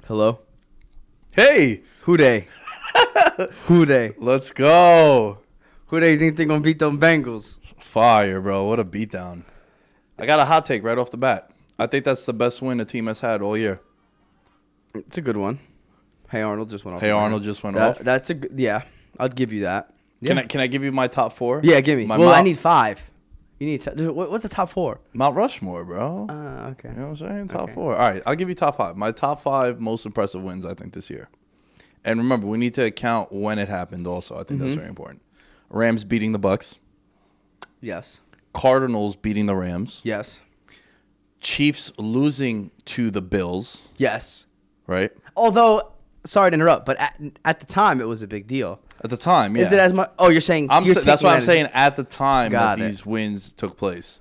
Hello? Hey! Who they? Who they? Let's go! Who they think they're going to beat them Bengals? Fire, bro. What a beatdown. I got a hot take right off the bat. I think that's the best win a team has had all year. It's a good one. Hey Arnold just went off. Hey Arnold just went off. That's a yeah. I'll give you that. Yeah. Can I give you my top four? Yeah, give me. I need 5. You need what's the top 4? Mount Rushmore, bro. Okay. You know what I'm saying? Top Okay. 4. All right, I'll give you top 5. My top 5 most impressive wins, I think, this year. And remember, we need to account when it happened also. I think that's very important. Rams beating the Bucs. Yes. Cardinals beating the Rams. Yes. Chiefs losing to the Bills. Yes. Right? Although, sorry to interrupt, but at the time it was a big deal. At the time, yeah. Is it as much? Oh, you're saying that's what I'm saying. At the time Got that it. these wins took place,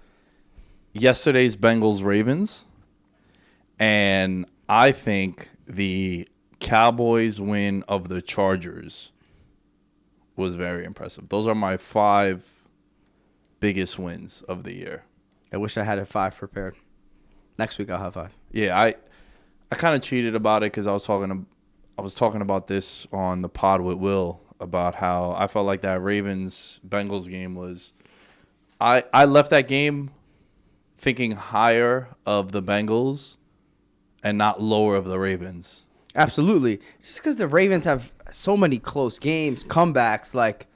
yesterday's Bengals Ravens, and I think the Cowboys win of the Chargers was very impressive. Those are my 5 biggest wins of the year. I wish I had a 5 prepared. Next week I'll have 5. Yeah, I kind of cheated about it because I was talking about this on the pod with Will about how I felt like that Ravens-Bengals game was – I left that game thinking higher of the Bengals and not lower of the Ravens. Absolutely. It's just because the Ravens have so many close games, comebacks, like,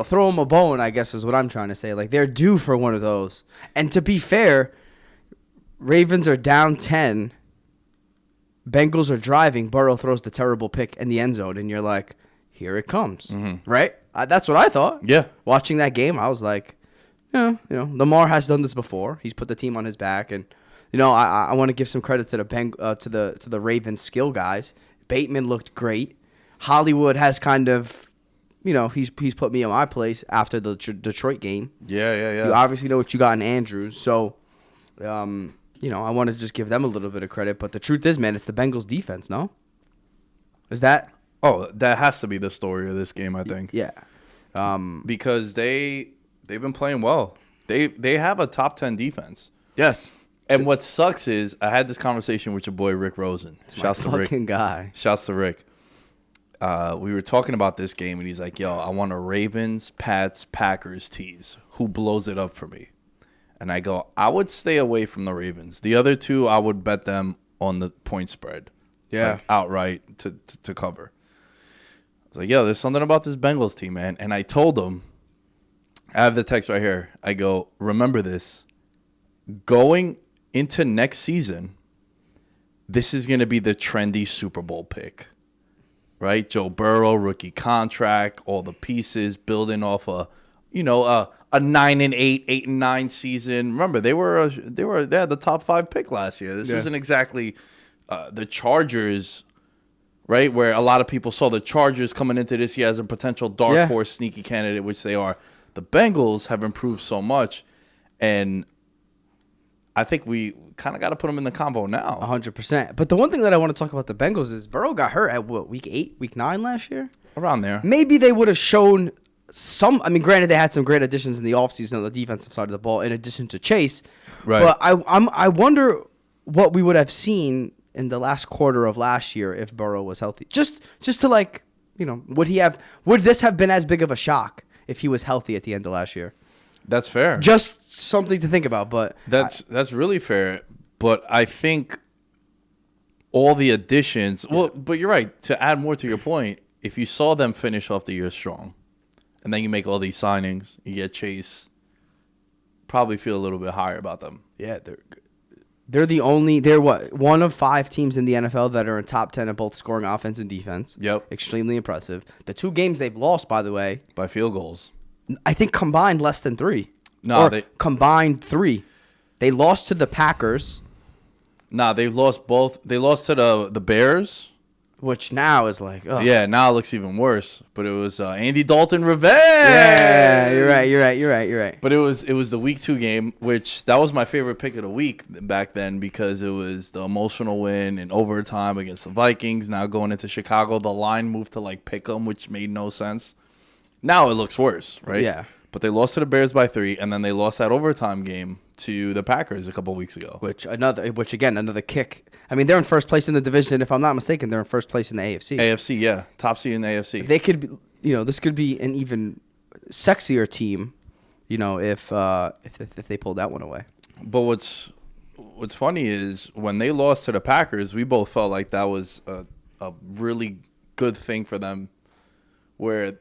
throw them a bone, I guess is what I'm trying to say. Like, they're due for one of those. And to be fair, Ravens are down 10. Bengals are driving. Burrow throws the terrible pick in the end zone, and you're like, here it comes, right? That's what I thought. Yeah. Watching that game, I was like, Lamar has done this before. He's put the team on his back, and I want to give some credit to the Ravens skill guys. Bateman looked great. Hollywood has kind of, he's put me in my place after the Detroit game. Yeah. You obviously know what you got in Andrews, so I want to just give them a little bit of credit. But the truth is, man, it's the Bengals defense, no? Is that? Oh, that has to be the story of this game, I think. Yeah. Because they've been playing well. They have a top 10 defense. Yes. And what sucks is I had this conversation with your boy Rick Rosen. Shouts to Rick. Guy. Shouts to Rick. We were talking about this game, and he's like, yo, I want a Ravens, Pats, Packers tease. Who blows it up for me? And I go, I would stay away from the Ravens. The other two, I would bet them on the point spread. Yeah. Like outright to cover. I was like, yo, there's something about this Bengals team, man. And I told him, I have the text right here. I go, remember this. Going into next season, this is going to be the trendy Super Bowl pick. Right? Joe Burrow, rookie contract, all the pieces, building off a 9-8, 8-9 season. Remember, they had the top 5 pick last year. This isn't exactly the Chargers, right? Where a lot of people saw the Chargers coming into this year as a potential dark horse sneaky candidate, which they are. The Bengals have improved so much, and I think we kind of got to put them in the combo now. 100%. But the one thing that I want to talk about the Bengals is Burrow got hurt at week 8, week 9 last year? Around there. Maybe they would have shown some. I mean, granted, they had some great additions in the offseason on the defensive side of the ball in addition to Chase. Right. But I wonder what we would have seen in the last quarter of last year if Burrow was healthy. Just to would this have been as big of a shock if he was healthy at the end of last year? That's fair. Just something to think about, but that's really fair. But I think all the additions. Well, but you're right. To add more to your point, if you saw them finish off the year strong, and then you make all these signings, you get Chase, probably feel a little bit higher about them. Yeah, they're one of 5 teams in the NFL that are in top 10 at both scoring offense and defense. Yep, extremely impressive. The 2 games they've lost, by the way, by field goals. I think combined less than 3. No, combined 3. They lost to the Packers. Nah, they've lost both. They lost to the Bears, which now is like, oh. Yeah, now it looks even worse. But it was Andy Dalton revenge. Yeah, you're right. But it was the week 2 game, which that was my favorite pick of the week back then because it was the emotional win in overtime against the Vikings. Now going into Chicago, the line moved to pick 'em, which made no sense. Now it looks worse, right? Yeah. but they lost to the Bears by 3, and then they lost that overtime game to the Packers a couple weeks ago. Which again, another kick. I mean, they're in first place in the division. If I'm not mistaken, they're in first place in the AFC. AFC, yeah. Top seed in the AFC. They could be, this could be an even sexier team, if they pulled that one away. But what's funny is when they lost to the Packers, we both felt like that was a really good thing for them, where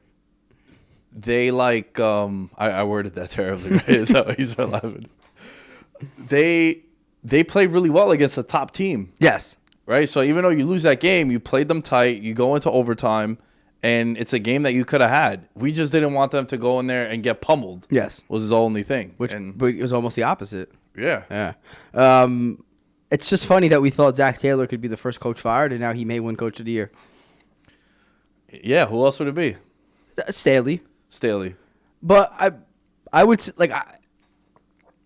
they I worded that terribly, right? So he's laughing. They played really well against a top team. Yes. Right? So even though you lose that game, you played them tight, you go into overtime, and it's a game that you could have had. We just didn't want them to go in there and get pummeled. Yes. Was the only thing. But it was almost the opposite. Yeah. Yeah. It's just funny that we thought Zack Taylor could be the first coach fired, and now he may win Coach of the Year. Yeah, who else would it be? Staley. But I would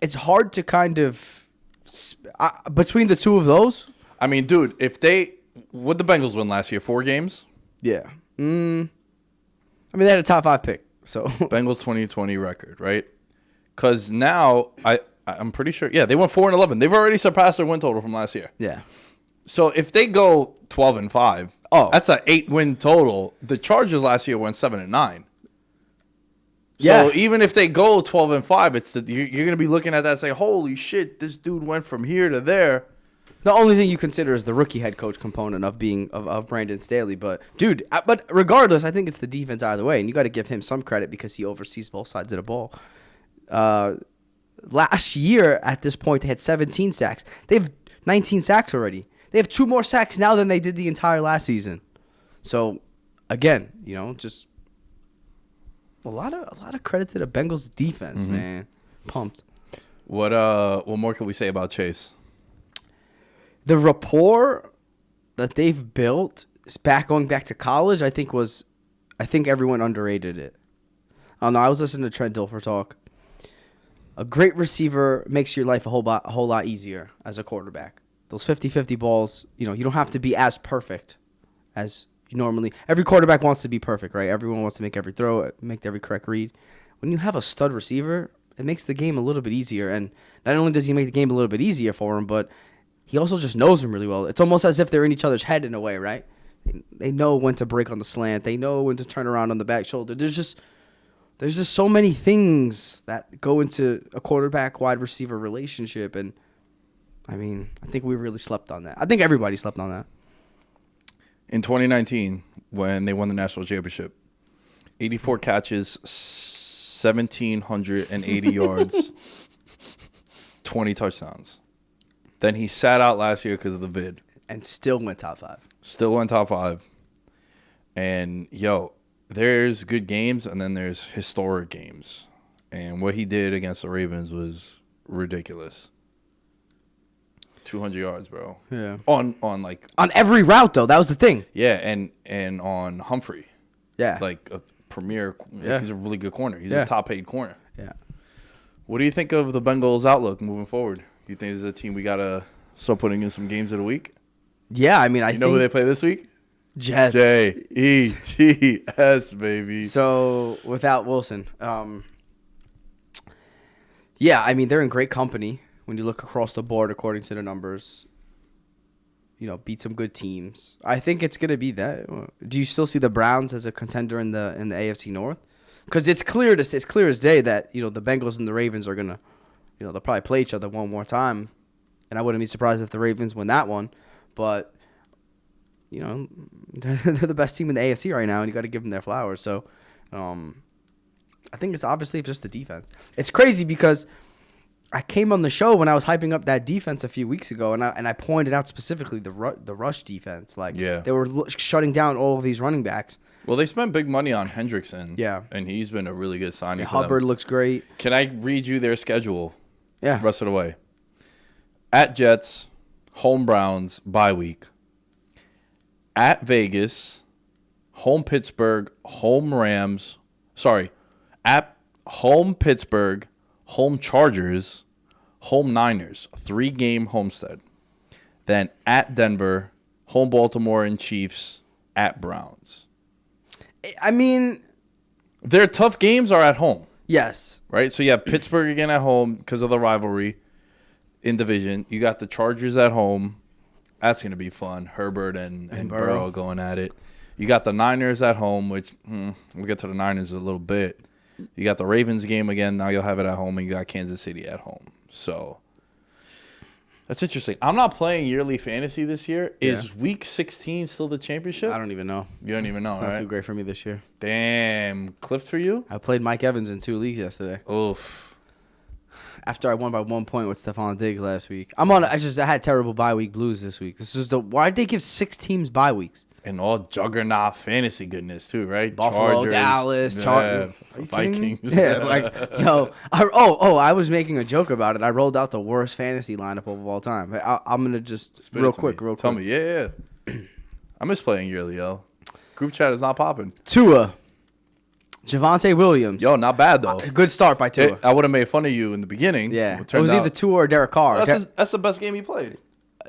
it's hard to kind of between the two of those. I mean, dude, would the Bengals win last year? 4 games? Yeah. I mean, they had a top 5 pick. So Bengals 2020 record, right? Because now I'm pretty sure. Yeah, they went 4-11. They've already surpassed their win total from last year. Yeah. So if they go 12-5, that's an 8-win total. The Chargers last year went 7-9. Yeah. So even if they go 12-5, you're going to be looking at that and say, "Holy shit, this dude went from here to there." The only thing you consider is the rookie head coach component of Brandon Staley, but regardless, I think it's the defense either way, and you got to give him some credit because he oversees both sides of the ball. Last year at this point they had 17 sacks. They have 19 sacks already. They have 2 more sacks now than they did the entire last season. So again, just a lot of credit to the Bengals defense, man. Pumped. What more can we say about Chase? The rapport that they've built is going back to college. I think everyone underrated it. I don't know. I was listening to Trent Dilfer talk. A great receiver makes your life a whole lot easier as a quarterback. Those 50-50 balls, you don't have to be as perfect as you normally. Every quarterback wants to be perfect, right? Everyone wants to make every throw, make every correct read. When you have a stud receiver, it makes the game a little bit easier. And not only does he make the game a little bit easier for him, but he also just knows him really well. It's almost as if they're in each other's head in a way, right? They know when to break on the slant. They know when to turn around on the back shoulder. There's just so many things that go into a quarterback-wide receiver relationship. And, I mean, I think we really slept on that. I think everybody slept on that. In 2019, when they won the national championship, 84 catches, 1,780 yards, 20 touchdowns. Then he sat out last year because of the vid. And still went top 5. Still went top 5. And, there's good games and then there's historic games. And what he did against the Ravens was ridiculous. 200 yards, bro. Yeah. On every route, though. That was the thing. Yeah, and on Humphrey. Yeah. Like a premier. Yeah. He's a really good corner. He's a top-paid corner. Yeah. What do you think of the Bengals' outlook moving forward? You think this is a team we got to start putting in some games of the week? Yeah, I mean, I think... You know who they play this week? Jets. Jets, baby. So, without Wilson. Yeah, I mean, they're in great company when you look across the board according to the numbers. Beat some good teams. I think it's going to be that. Do you still see the Browns as a contender in the AFC North? Because it's clear as day that, the Bengals and the Ravens are going to, they'll probably play each other one more time. And I wouldn't be surprised if the Ravens win that one. But, they're the best team in the AFC right now, and you got to give them their flowers. So, I think it's obviously just the defense. It's crazy because I came on the show when I was hyping up that defense a few weeks ago, and I pointed out specifically the rush defense. They were shutting down all of these running backs. Well, they spent big money on Hendrickson. Yeah. And he's been a really good signing for Hubbard them. looks great. Can I read you their schedule? Yeah. Rest of the way. At Jets, home Browns, bye week. At Vegas, home Pittsburgh, home Rams. At home Pittsburgh, home Chargers, home Niners. 3-game homestead. Then at Denver, home Baltimore and Chiefs, at Browns. I mean, their tough games are at home. Yes. Right? So you have Pittsburgh again at home because of the rivalry in division. You got the Chargers at home. That's going to be fun. Herbert and Burrow going at it. You got the Niners at home, which we'll get to the Niners in a little bit. You got the Ravens game again. Now you'll have it at home, and you got Kansas City at home. So that's interesting. I'm not playing yearly fantasy this year. Is Week 16 still the championship? I don't even know. You don't even know, It's right? not too great for me this year. Damn. Clipped for you? I played Mike Evans in 2 leagues yesterday. Oof. After I won by 1 point with Stephon Diggs last week. I had terrible bye week blues this week. Why'd they give 6 teams bye weeks? And all juggernaut fantasy goodness too, right? Buffalo, Dallas, Vikings. Yeah, I was making a joke about it. I rolled out the worst fantasy lineup of all time. I'm gonna just real quick. Tell me, yeah. I miss playing yearly, yo. Group chat is not popping. Tua, Javonte Williams. Yo, not bad though. Good start by Tua. I would have made fun of you in the beginning. Yeah, it was either Tua or Derek Carr. That's the best game he played.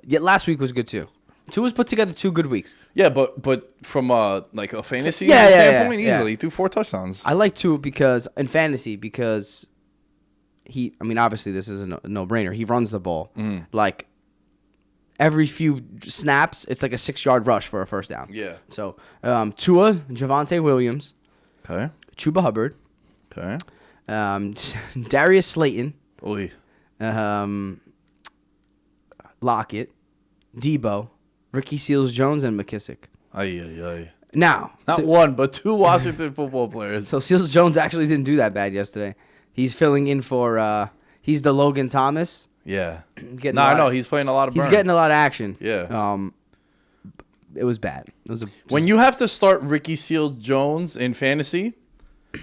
Yeah, last week was good too. Tua's put together 2 good weeks. Yeah, but from like a fantasy standpoint, easily he threw 4 touchdowns. I like Tua because obviously this is a no-brainer. He runs the ball. Like every few snaps, it's like a 6-yard rush for a first down. Yeah. So Tua, Javonte Williams, Okay. Chuba Hubbard, Okay. Darius Slayton, Oy. Lockett, Debo, Ricky Seals-Jones, and McKissick. Ay. Now, Not one, but 2 Washington football players. so Seals-Jones actually didn't do that bad yesterday. He's filling in for he's the Logan Thomas. Yeah. I know he's playing a lot of burn. He's getting a lot of action. Yeah. It was bad. When you have to start Ricky Seals-Jones in fantasy,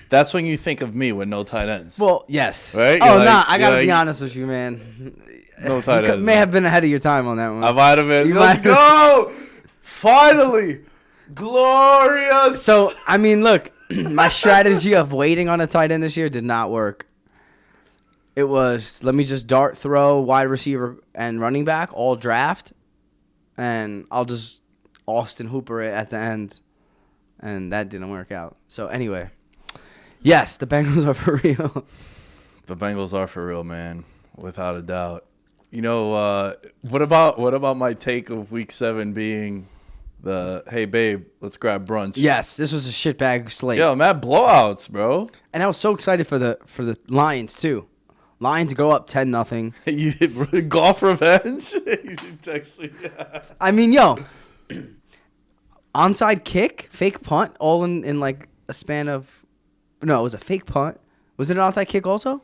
that's when you think of me with no tight ends. Well, yes. Right? Oh, I got to be honest with you, man. No tight ends. You may have been ahead of your time on that one. I might have been. Let's go! Finally! Glorious! So, I mean, look, my strategy of waiting on a tight end this year did not work. It was, let me just dart throw, wide receiver, and running back, all draft, and I'll just Austin Hooper it at the end. And that didn't work out. So, anyway, yes, the Bengals are for real. The Bengals are for real, man. Without a doubt. You know, what about my take of Week 7 being the, hey, babe, let's grab brunch? Yes, this was a shitbag slate. Yo, mad blowouts, bro. And I was so excited for the Lions, too. Lions go up 10-0. You golf revenge? I mean, yo, onside kick, fake punt, all in like a span of... No, it was a fake punt. Was it an onside kick also?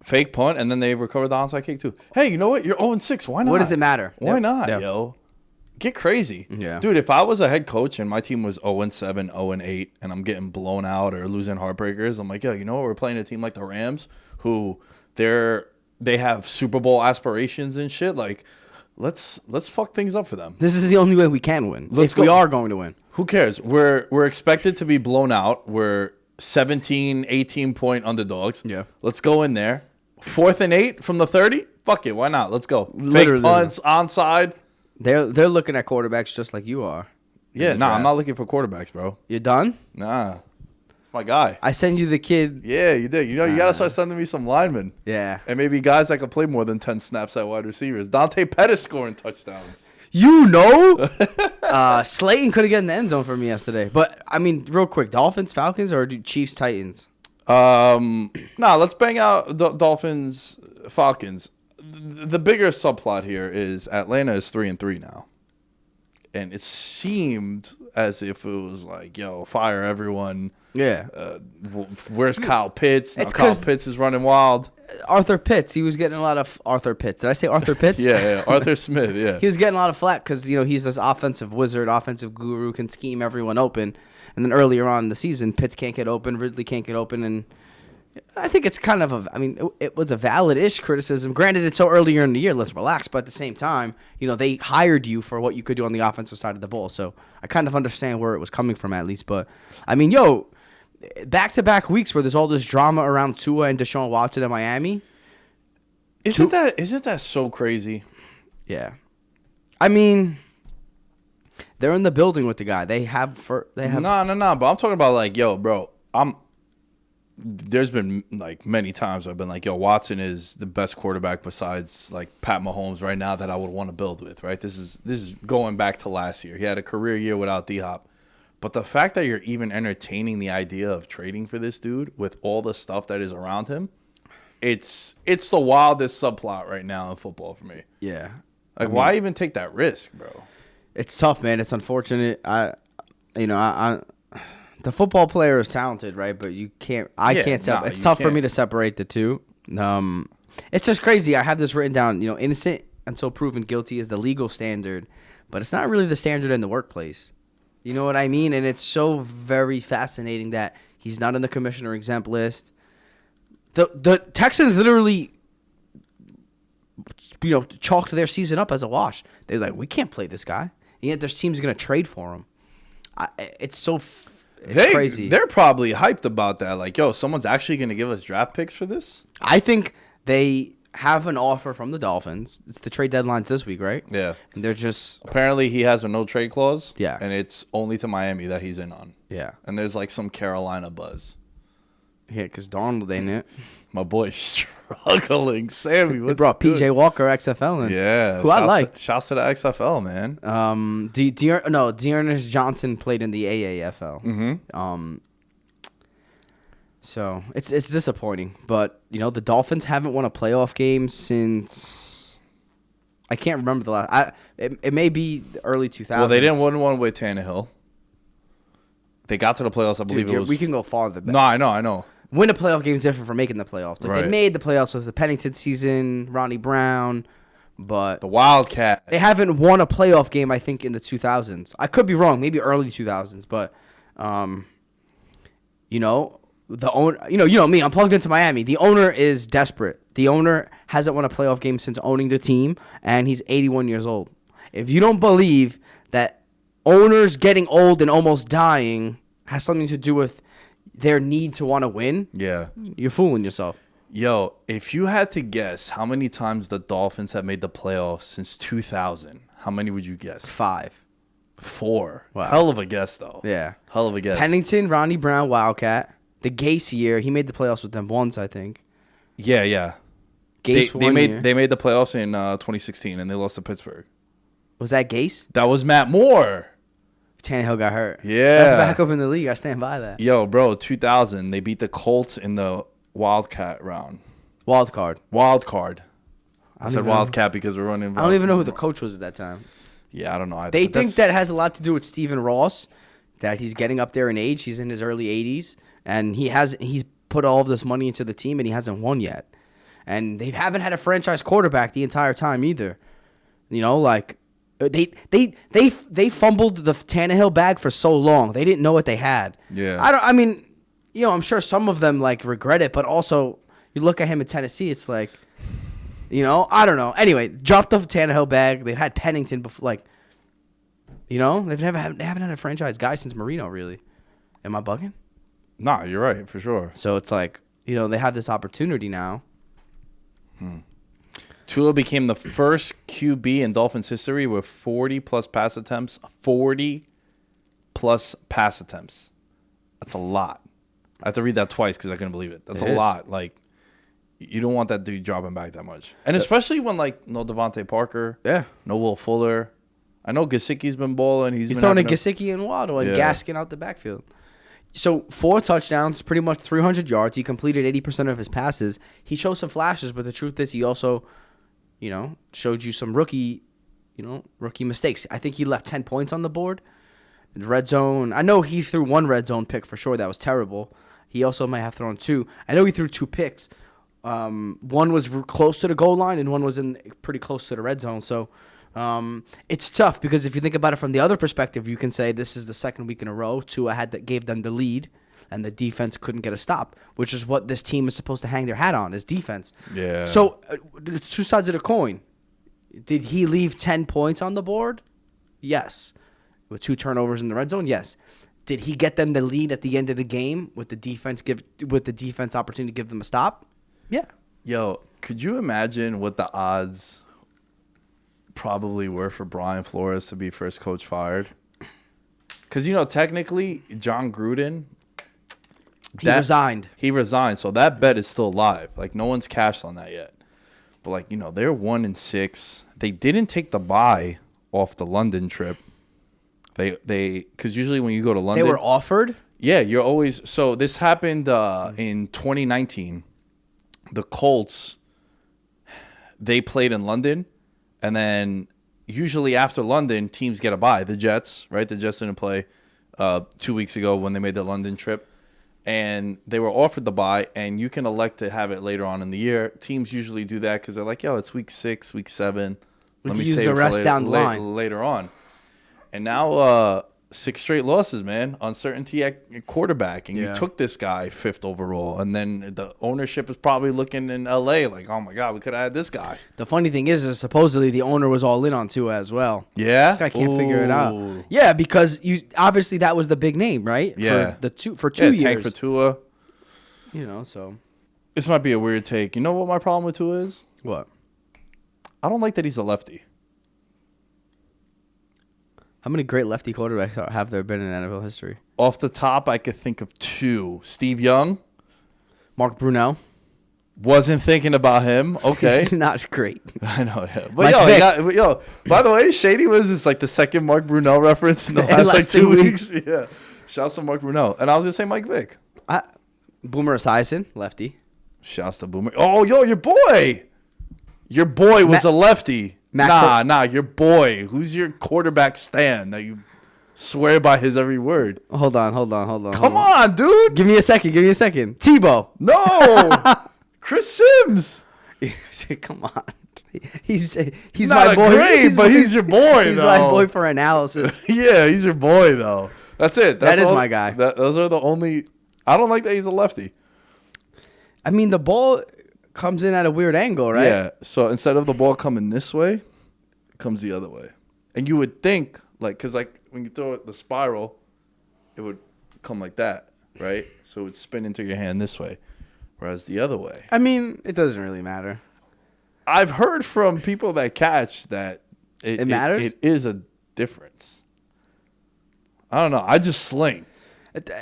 Fake punt, and then they recovered the onside kick, too. Hey, you know what? You're 0-6. Why not? What does it matter? Why not, yo? Get crazy. Yeah. Dude, if I was a head coach and my team was 0-7, 0-8, and I'm getting blown out or losing heartbreakers, I'm like, yo, you know what? We're playing a team like the Rams, who they have Super Bowl aspirations and shit. Like, let's fuck things up for them. This is the only way we can win. We are going to win. Who cares? We're expected to be blown out. We're 17, 18-point underdogs. Yeah. Let's go in there. 4th and 8 from the 30? Fuck it. Why not? Let's go. Literally. Fake punts, onside. They're looking at quarterbacks just like you are. Yeah, I'm not looking for quarterbacks, bro. You done? Nah. It's my guy. I send you the kid. Yeah, you did. You know, you got to start sending me some linemen. Yeah. And maybe guys that can play more than 10 snaps at wide receivers. Dante Pettis scoring touchdowns. You know? Slayton could have gotten the end zone for me yesterday. But, I mean, real quick, Dolphins, Falcons, or Chiefs, Titans? Let's bang out Dolphins, Falcons. The bigger subplot here is Atlanta is 3-3 now. And it seemed as if it was like, yo, fire everyone. Yeah. Where's Kyle Pitts? Now Kyle Pitts is running wild. Arthur Pitts. He was getting a lot of Arthur Pitts. Did I say Arthur Pitts? Yeah. Arthur Smith, yeah. He was getting a lot of flack because, he's this offensive wizard, offensive guru, can scheme everyone open. And then earlier on in the season, Pitts can't get open, Ridley can't get open. And I think it's kind of it was a valid-ish criticism. Granted, it's so earlier in the year, let's relax. But at the same time, they hired you for what you could do on the offensive side of the ball. So I kind of understand where it was coming from at least. But, I mean, back-to-back weeks where there's all this drama around Tua and Deshaun Watson in Miami. Isn't that so crazy? Yeah. I mean, they're in the building with the guy. They have. No. But I'm talking about like, yo, bro, there's been like many times I've been like, yo, Watson is the best quarterback besides like Pat Mahomes right now that I would want to build with, right? This is going back to last year. He had a career year without D-Hop. But the fact that you're even entertaining the idea of trading for this dude with all the stuff that is around him, it's the wildest subplot right now in football for me. Yeah. Like, why even take that risk, bro? It's tough, man. It's unfortunate. The football player is talented, right? But you can't. It's tough for me to separate the two. It's just crazy. I have this written down. Innocent until proven guilty is the legal standard, but it's not really the standard in the workplace. You know what I mean? And it's so very fascinating that he's not on the commissioner exempt list. The Texans literally, chalked their season up as a wash. They're like, we can't play this guy. And yet their team's going to trade for him. It's crazy. They're probably hyped about that. Like, yo, someone's actually going to give us draft picks for this? I think they have an offer from the Dolphins. It's the trade deadline's this week, right? Yeah. And they're just... Apparently he has a no-trade clause. Yeah. And it's only to Miami that he's in on. Yeah. And there's like some Carolina buzz. Yeah, because Donald ain't it. My boy's struggling. Sammy, They brought P.J. Walker XFL in. Yeah. Who I liked. Shouts to the XFL, man. Dearness Johnson played in the AAFL. Mm-hmm. So it's disappointing. But, the Dolphins haven't won a playoff game since... I can't remember the last... It may be the early 2000s. Well, they didn't win one with Tannehill. They got to the playoffs, I believe it was... We can go farther back. No, I know. Win a playoff game is different from making the playoffs. Like, right. They made the playoffs with the Pennington season, Ronnie Brown, but... The Wildcat. They haven't won a playoff game, I think, in the 2000s. I could be wrong, maybe early 2000s, but, the owner... You know me, I'm plugged into Miami. The owner is desperate. The owner hasn't won a playoff game since owning the team, and he's 81 years old. If you don't believe that owners getting old and almost dying has something to do with their need to want to win, yeah, you're fooling yourself. Yo, if you had to guess how many times the Dolphins have made the playoffs since 2000, how many would you guess? 5. 4. Wow. Hell of a guess, though. Yeah. Hell of a guess. Pennington, Ronnie Brown, Wildcat. The Gase year, he made the playoffs with them once, I think. Yeah. Gase they made the playoffs in 2016, and they lost to Pittsburgh. Was that Gase? That was Matt Moore. Tannehill got hurt. Yeah. That's back up in the league. I stand by that. Yo, bro, 2000, they beat the Colts in the Wildcat round. Wild card. I said Wildcat because we're running. I don't even know who the coach was at that time. Yeah, I don't know either. They think that has a lot to do with Stephen Ross, that he's getting up there in age. He's in his early 80s, and he's put all of this money into the team, and he hasn't won yet. And they haven't had a franchise quarterback the entire time either. They fumbled the Tannehill bag for so long. They didn't know what they had. Yeah. I'm sure some of them regret it, but also you look at him in Tennessee, it's like, I don't know. Anyway, dropped the Tannehill bag. They've had Pennington before, they haven't had a franchise guy since Marino, really. Am I bugging? Nah, you're right, for sure. So it's they have this opportunity now. Tua became the first QB in Dolphins history with 40-plus pass attempts. 40-plus pass attempts. That's a lot. I have to read that twice because I couldn't believe it. That's a lot. You don't want that dude dropping back that much. And especially when, no Devontae Parker. Yeah. No Will Fuller. I know Gesicki's been balling. He's been throwing a Gesicki and Waddle and Gaskin out the backfield. So 4 touchdowns, pretty much 300 yards. He completed 80% of his passes. He showed some flashes, but the truth is he also, showed you some rookie mistakes. I think he left 10 points on the board. Red zone. I know he threw 1 red zone pick for sure. That was terrible. He also might have thrown 2. I know he threw 2 picks. One was close to the goal line and one was pretty close to the red zone. So it's tough because if you think about it from the other perspective, you can say this is the second week in a row Tua gave them the lead and the defense couldn't get a stop, which is what this team is supposed to hang their hat on, is defense. Yeah. So it's 2 sides of the coin. Did he leave 10 points on the board? Yes. With 2 turnovers in the red zone? Yes. Did he get them the lead at the end of the game with the defense opportunity to give them a stop? Yeah. Yo, could you imagine what the odds probably were for Brian Flores to be first coach fired? Because, technically, John Gruden, He resigned. He resigned, so that bet is still live. Like, no one's cashed on that yet. But, like, they're 1-6. They didn't take the bye off the London trip. They because usually when you go to London, they were offered. Yeah, you're always. So this happened in 2019. The Colts, they played in London, and then usually after London, teams get a bye. The Jets, right? The Jets didn't play 2 weeks ago when they made the London trip. And they were offered the bye, and you can elect to have it later on in the year. Teams usually do that because they're like, yo, it's week 6, week 7. Let me save the rest down the line. Later on. And now 6 straight losses, man. Uncertainty at quarterback. And you took this guy 5th overall. And then the ownership is probably looking in L.A. like, oh, my God, we could have had this guy. The funny thing is supposedly the owner was all in on Tua as well. Yeah? This guy can't figure it out. Yeah, because obviously that was the big name, right? Yeah. For 2 years. Tank for Tua. So. This might be a weird take. You know what my problem with Tua is? What? I don't like that he's a lefty. How many great lefty quarterbacks have there been in NFL history? Off the top, I could think of 2. Steve Young. Mark Brunell. Wasn't thinking about him. Okay. He's not great. I know, yeah. But by the way, Shady was like the second Mark Brunell reference in the last 2 weeks. Yeah. Shouts to Mark Brunell. And I was going to say Mike Vick. Boomer Esiason, lefty. Shouts to Boomer. Oh, your boy. Your boy was a lefty. Your boy. Who's your quarterback stand that you swear by his every word? Hold on. Come on, dude. Give me a second. Tebow. No. Chris Sims. Come on. He's not my boy. Great, but he's your boy, he's though. my boy for analysis. Yeah, he's your boy, though. That's it. That is my guy. Those are the only... I don't like that he's a lefty. I mean, the ball comes in at a weird angle, right? Yeah. So instead of the ball coming this way, it comes the other way. And you would think, because when you throw it the spiral, it would come like that, right? So it would spin into your hand this way, whereas the other way. I mean, it doesn't really matter. I've heard from people that catch that it matters. It is a difference. I don't know. I just sling.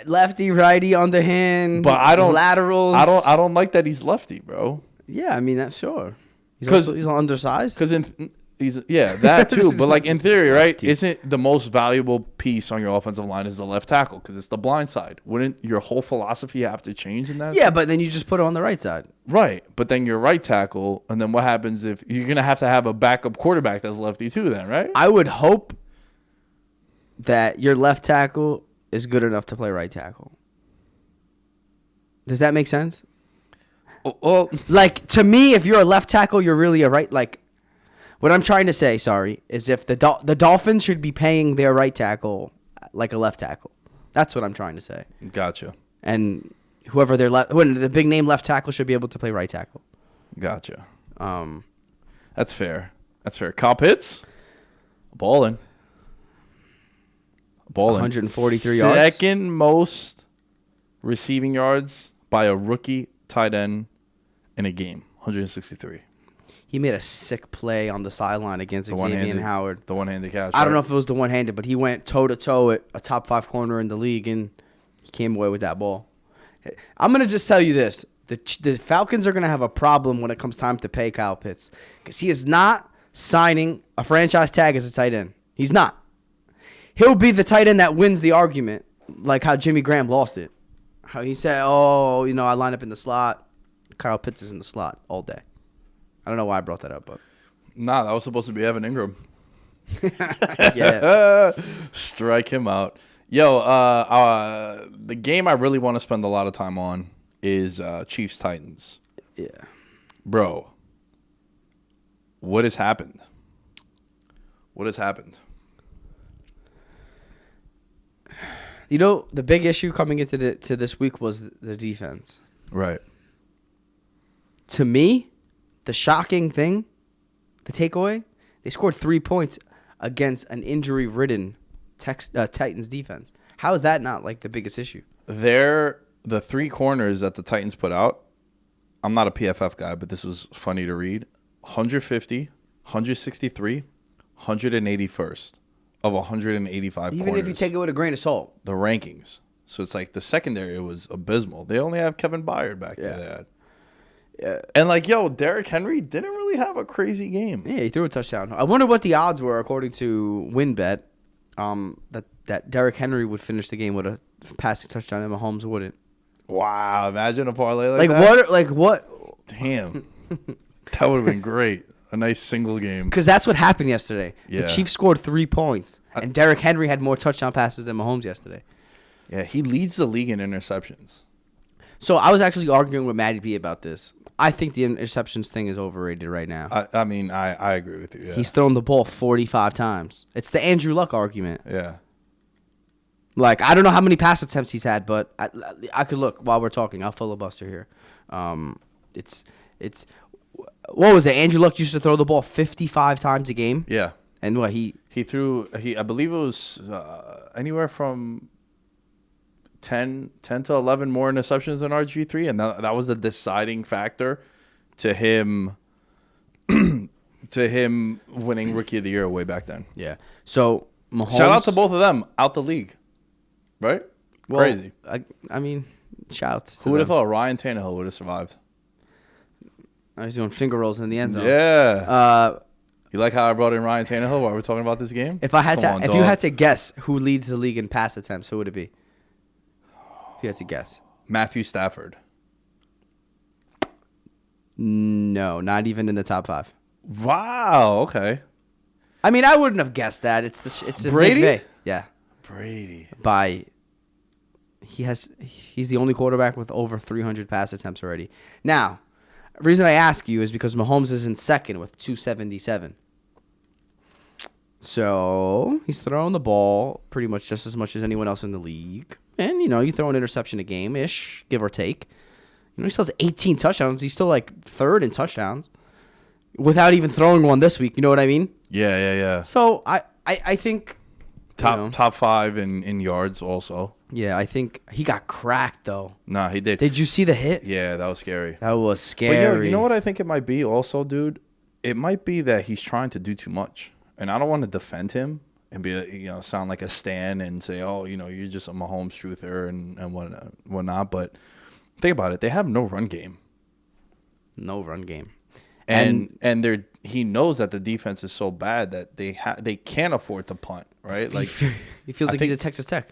Lefty, righty, underhand, but I don't laterals. I don't like that he's lefty, bro. Yeah, I mean that's sure. He's undersized. Because that too. But in theory, right? Isn't the most valuable piece on your offensive line is the left tackle because it's the blind side? Wouldn't your whole philosophy have to change in that? Yeah, but then you just put it on the right side. Right, but then your right tackle, and then what happens if you're gonna have to have a backup quarterback that's lefty too? Then, right? I would hope that your left tackle is good enough to play right tackle. Does that make sense? Well, to me, if you're a left tackle, you're really a right. What I'm trying to say, is if the Dolphins should be paying their right tackle like a left tackle. That's what I'm trying to say. Gotcha. And whoever the big name left tackle should be able to play right tackle. Gotcha. That's fair. Kyle Pitts, balling. 143 yards. Second most receiving yards by a rookie tight end in a game. 163. He made a sick play on the sideline against Xavier Howard. The one-handed catch. I don't know if it was the one-handed, but he went toe-to-toe at a top 5 corner in the league, and he came away with that ball. I'm going to just tell you this. The Falcons are going to have a problem when it comes time to pay Kyle Pitts because he is not signing a franchise tag as a tight end. He's not. He'll be the tight end that wins the argument, like how Jimmy Graham lost it. How he said, I line up in the slot. Kyle Pitts is in the slot all day. I don't know why I brought that up, but. Nah, that was supposed to be Evan Ingram. Yeah. Strike him out. Yo, the game I really want to spend a lot of time on is Chiefs-Titans. Yeah. Bro, what has happened? The big issue coming into this week was the defense. Right. To me, the shocking thing, the takeaway, they scored 3 points against an injury-ridden Titans defense. How is that not the biggest issue? The 3 corners that the Titans put out, I'm not a PFF guy, but this was funny to read. 150, 163, 181st of 185 Even corners. if you take it with a grain of salt. The rankings. So it's like the secondary was abysmal. They only have Kevin Byard back there. They had. Yeah. And Derrick Henry didn't really have a crazy game. Yeah, he threw a touchdown. I wonder what the odds were according to WinBet. That Derrick Henry would finish the game with a passing touchdown and Mahomes wouldn't. Wow, imagine a parlay Like that. what? Damn. That would have been great. A nice single game. Because that's what happened yesterday. Yeah. The Chiefs scored 3 points, and Derrick Henry had more touchdown passes than Mahomes yesterday. Yeah, he leads the league in interceptions. So I was actually arguing with Matty B about this. I think the interceptions thing is overrated right now. I agree with you. Yeah. He's thrown the ball 45 times. It's the Andrew Luck argument. Yeah. Like, I don't know how many pass attempts he's had, but I could look while we're talking. I'll filibuster here. It's what was it? Andrew Luck used to throw the ball 55 times a game. Yeah. And what he threw I believe it was anywhere from 10 to 11 more interceptions than RG3, and that was the deciding factor to him winning Rookie of the Year way back then. Yeah. So Mahomes, shout out to both of them out the league, right? well, Crazy. I mean, shouts. Who would have thought Ryan Tannehill would have survived? He's doing finger rolls in the end zone. Yeah. You like how I brought in Ryan Tannehill while we're talking about this game? If you had to guess who leads the league in pass attempts, who would it be? If you had to guess. Matthew Stafford. No, not even in the top 5. Wow. Okay. I mean, I wouldn't have guessed that. It's the Brady? Big V. Yeah. Brady. He's the only quarterback with over 300 pass attempts already. Now, the reason I ask you is because Mahomes is in second with 277. So he's throwing the ball pretty much just as much as anyone else in the league. And, you throw an interception a game-ish, give or take. He still has 18 touchdowns. He's still like third in touchdowns without even throwing one this week. You know what I mean? Yeah. So I think top 5 in yards also. Yeah, I think he got cracked though. Nah, he did. Did you see the hit? Yeah, that was scary. That was scary. But you know what I think it might be also, dude? It might be that he's trying to do too much. And I don't want to defend him and be, sound like a stan and say, oh, you're just a Mahomes truther and whatnot. But think about it. They have no run game. No run game. And he knows that the defense is so bad that they can't afford to punt, right? Like he feels like he's at Texas Tech.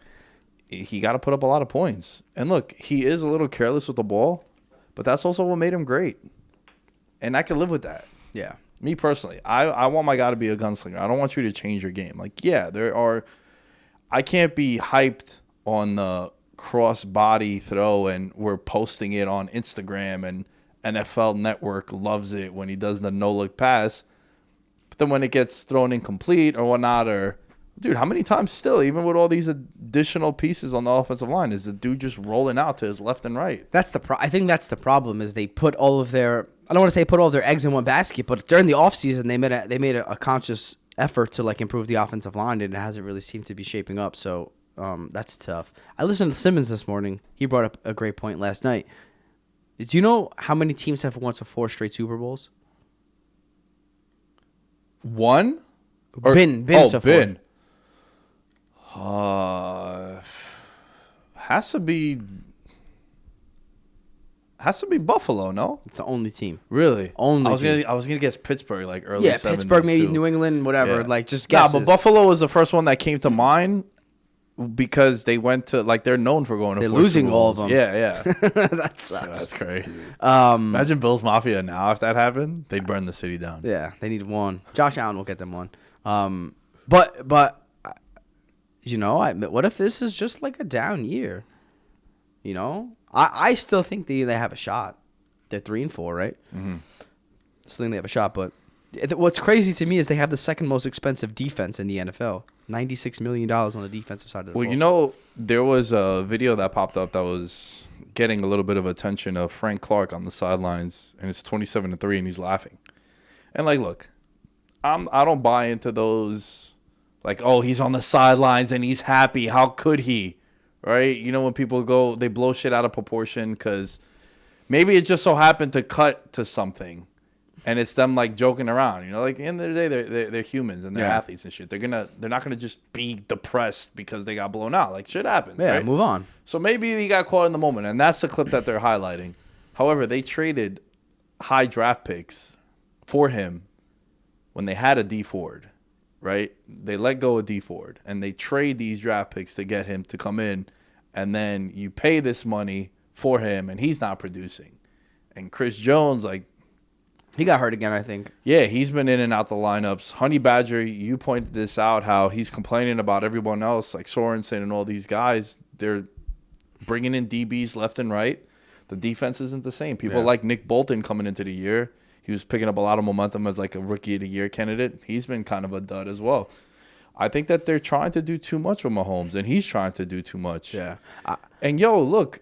He got to put up a lot of points. And look, he is a little careless with the ball, but that's also what made him great. And I can live with that. Yeah. Me personally, I want my guy to be a gunslinger. I don't want you to change your game. Like, yeah, I can't be hyped on the cross body throw and we're posting it on Instagram and NFL Network loves it when he does the no-look pass. But then when it gets thrown incomplete or whatnot, dude, how many times still, even with all these additional pieces on the offensive line, is the dude just rolling out to his left and right? I think that's the problem is they put all of their – I don't want to say put all of their eggs in one basket, but during the offseason they made a conscious effort to improve the offensive line, and it hasn't really seemed to be shaping up. So that's tough. I listened to Simmons this morning. He brought up a great point last night. Do you know how many teams have won 4 straight Super Bowls? One? Been to 4. Has to be Buffalo, no? It's the only team. Really? Only. I was gonna guess Pittsburgh, like early 70s. Pittsburgh, maybe too. New England, whatever. Yeah. Just guesses. But Buffalo was the first one that came to mind because they went to they're known for going to. They're 4 losing Super all of Bowls. them. Yeah. That sucks. Yeah, that's crazy. Imagine Bills Mafia now. If that happened, they'd burn the city down. Yeah, they need one. Josh Allen will get them one. But what if this is just like a down year? I still think they have a shot. They're 3-4, right? Mm-hmm. Still think they have a shot, but what's crazy to me is they have the second most expensive defense in the NFL. $96 million on the defensive side of the ball. Well, there was a video that popped up that was getting a little bit of attention of Frank Clark on the sidelines, and it's 27-3, and he's laughing. And look, I don't buy into those he's on the sidelines and he's happy. How could he? Right? When people they blow shit out of proportion because maybe it just so happened to cut to something. And it's them like joking around, you know. Like at the end of the day, they're humans and they're Yeah. athletes and shit. They're not gonna just be depressed because they got blown out. Like shit happens. Yeah, right? move on. So maybe he got caught in the moment, and that's the clip that they're highlighting. However, they traded high draft picks for him when they had a D Ford, right? They let go of D Ford, and they trade these draft picks to get him to come in, and then you pay this money for him, and he's not producing. And Chris Jones, like, He got hurt again, I think. yeah, he's been in and out the lineups. Honey Badger, you pointed this out, how he's complaining about everyone else, like Sorensen and all these guys. They're bringing in DBs left and right. The defense isn't the same. People like Nick Bolton coming into the year. He was picking up a lot of momentum as like a rookie of the year candidate. He's been kind of a dud as well. I think that they're trying to do too much with Mahomes, and he's trying to do too much. Yeah. And, look,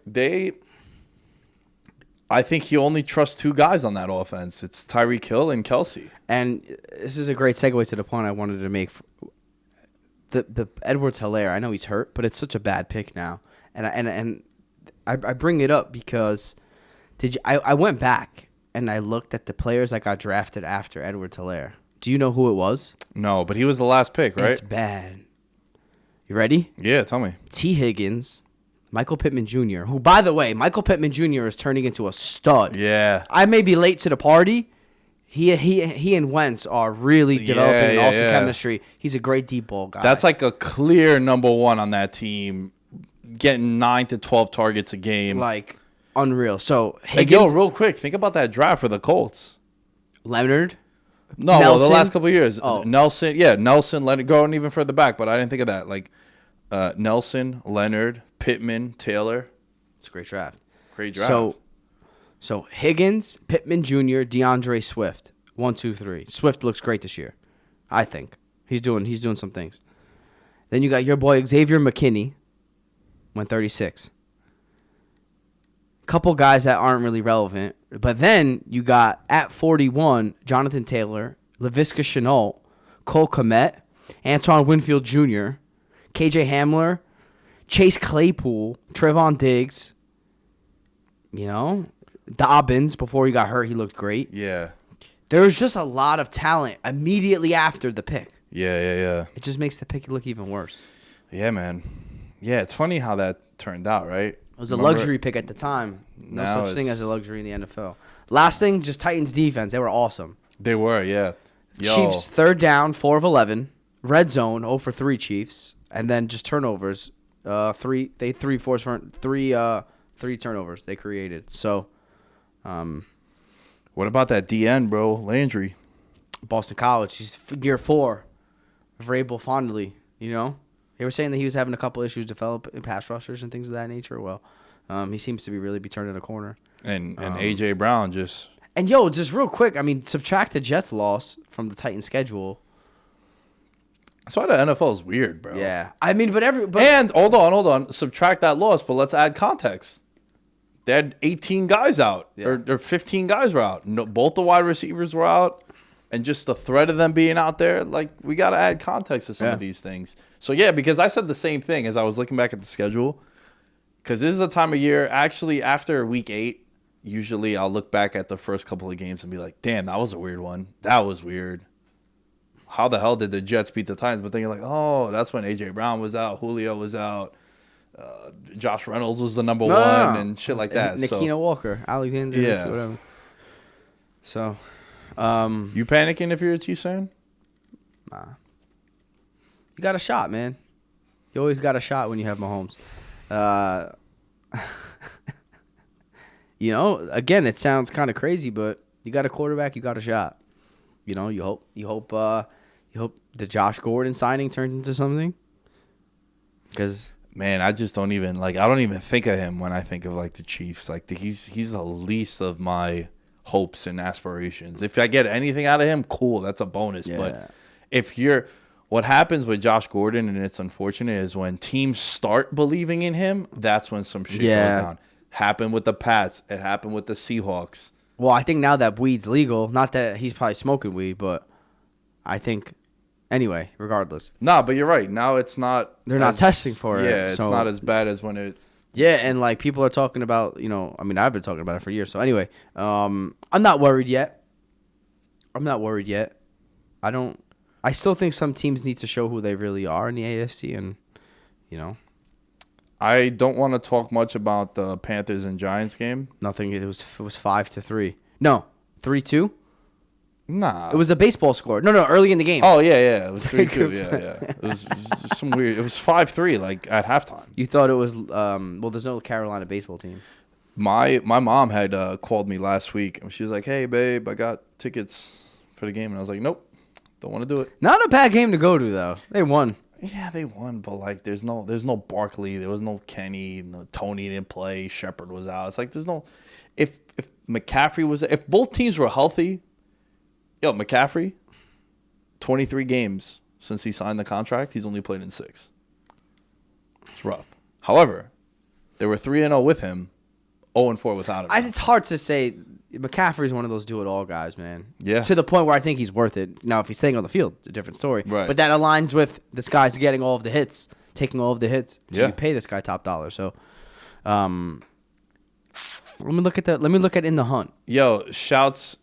I think he only trusts two guys on that offense. It's Tyreek Hill and Kelsey. And this is a great segue to the point I wanted to make. The Edwards-Helaire, I know he's hurt, but it's such a bad pick now. And I bring it up because I went back and I looked at the players that got drafted after Edwards-Helaire. Do you know who it was? No, but he was the last pick, right? It's bad. You ready? Yeah, tell me. T. Higgins, Michael Pittman Jr., who, by the way, Michael Pittman Jr. is turning into a stud. Yeah. I may be late to the party. He and Wentz are really developing awesome chemistry. He's a great deep ball guy. That's like a clear number one on that team, getting 9 to 12 targets a game. like unreal. So Higgins, Higgins, real quick, think about that draft for the Colts. Leonard, No, well, the Nelson? last couple of years. Oh. Nelson, Leonard, going even further back, but I didn't think of that. Like Nelson, Leonard, Pittman, Taylor. it's a great draft. Great draft. So Higgins, Pittman Jr., DeAndre Swift, 1, 2, 3. Swift looks great this year, I think. He's doing some things. Then you got your boy Xavier McKinney, went 36. Couple guys that aren't really relevant, but then you got at 41 Jonathan Taylor, Laviska Shenault, Cole Kmet, Antoine Winfield Jr., KJ Hamler, Chase Claypool, Trevon Diggs. You know, Dobbins, before he got hurt, he looked great. Yeah. There was just a lot of talent immediately after the pick. Yeah. It just makes the pick look even worse. Yeah, man. Yeah, it's funny how that turned out, right? It was a luxury pick at the time. No Now such thing as a luxury in the NFL. Last thing, just Titans defense. They were awesome. They were, yeah. Chiefs, third down, 4 of 11. Red zone, 0 for 3 Chiefs. And then just turnovers. Three turnovers they created. So, What about that DN, bro? Landry. Boston College, he's year 4. Vrabel fondly, you know? They were saying that he was having a couple issues developing pass rushers and things of that nature. Well, he seems to be really turning a corner. And A.J. Brown just... And, just real quick, I mean, subtract the Jets loss from the Titans schedule. That's why the NFL is weird, bro. Yeah. I mean, but and, hold on. Subtract that loss, but let's add context. They had 18 guys out, or 15 guys were out. No, both the wide receivers were out. And just the threat of them being out there, like, we got to add context to some of these things. So, yeah, because I said the same thing as I was looking back at the schedule. Because this is a time of year, actually, after week 8, usually I'll look back at the first couple of games and be like, damn, that was a weird one. That was weird. How the hell did the Jets beat the Titans? But then you're like, oh, that's when A.J. Brown was out, Julio was out, Josh Reynolds was the number one, and shit like that. Nikita Walker, Alexander, whatever. So... you panicking if you're a Chiefs fan? Nah. You got a shot, man. You always got a shot when you have Mahomes. Again, it sounds kind of crazy, but you got a quarterback, you got a shot. You hope the Josh Gordon signing turns into something. Because man, I just don't even I don't even think of him when I think of the Chiefs. He's the least of my hopes and aspirations. If I get anything out of him, cool, that's a bonus. Yeah. But what happens with Josh Gordon, and it's unfortunate, is when teams start believing in him, that's when some shit goes down. Happened with the Pats. It happened with the Seahawks. Well, I think now that weed's legal, not that he's probably smoking weed, but I think, anyway, regardless. No, but you're right. Now it's not. They're not testing for it. Yeah, it's not as bad as when it. Yeah, and people are talking about, I've been talking about it for years. So anyway, I'm not worried yet. I'm not worried yet. I still think some teams need to show who they really are in the AFC, and I don't want to talk much about the Panthers and Giants game. nothing. It was 5-3. No, 3-2. Nah. It was a baseball score. No, early in the game. Oh, yeah. It was 3-2. Yeah. It was just some weird. It was 5-3, like, at halftime. You thought it was, there's no Carolina baseball team. My mom had called me last week, and she was like, hey, babe, I got tickets for the game. And I was like, nope, don't want to do it. Not a bad game to go to, though. They won. Yeah, they won, but, like, there's no Barkley. There was no Kenny. No, Tony didn't play. Shepard was out. It's like there's no – if McCaffrey was – if both teams were healthy – yo, McCaffrey, 23 games since he signed the contract. He's only played in 6. It's rough. However, they were 3-0 with him, 0-4 without him. It's hard to say. McCaffrey's one of those do-it-all guys, man. Yeah. To the point where I think he's worth it. Now, if he's staying on the field, it's a different story. Right. But that aligns with this guy's getting all of the hits, taking all of the hits. So Yeah. you pay this guy top dollar. So, let me look at in the hunt. Yo, shouts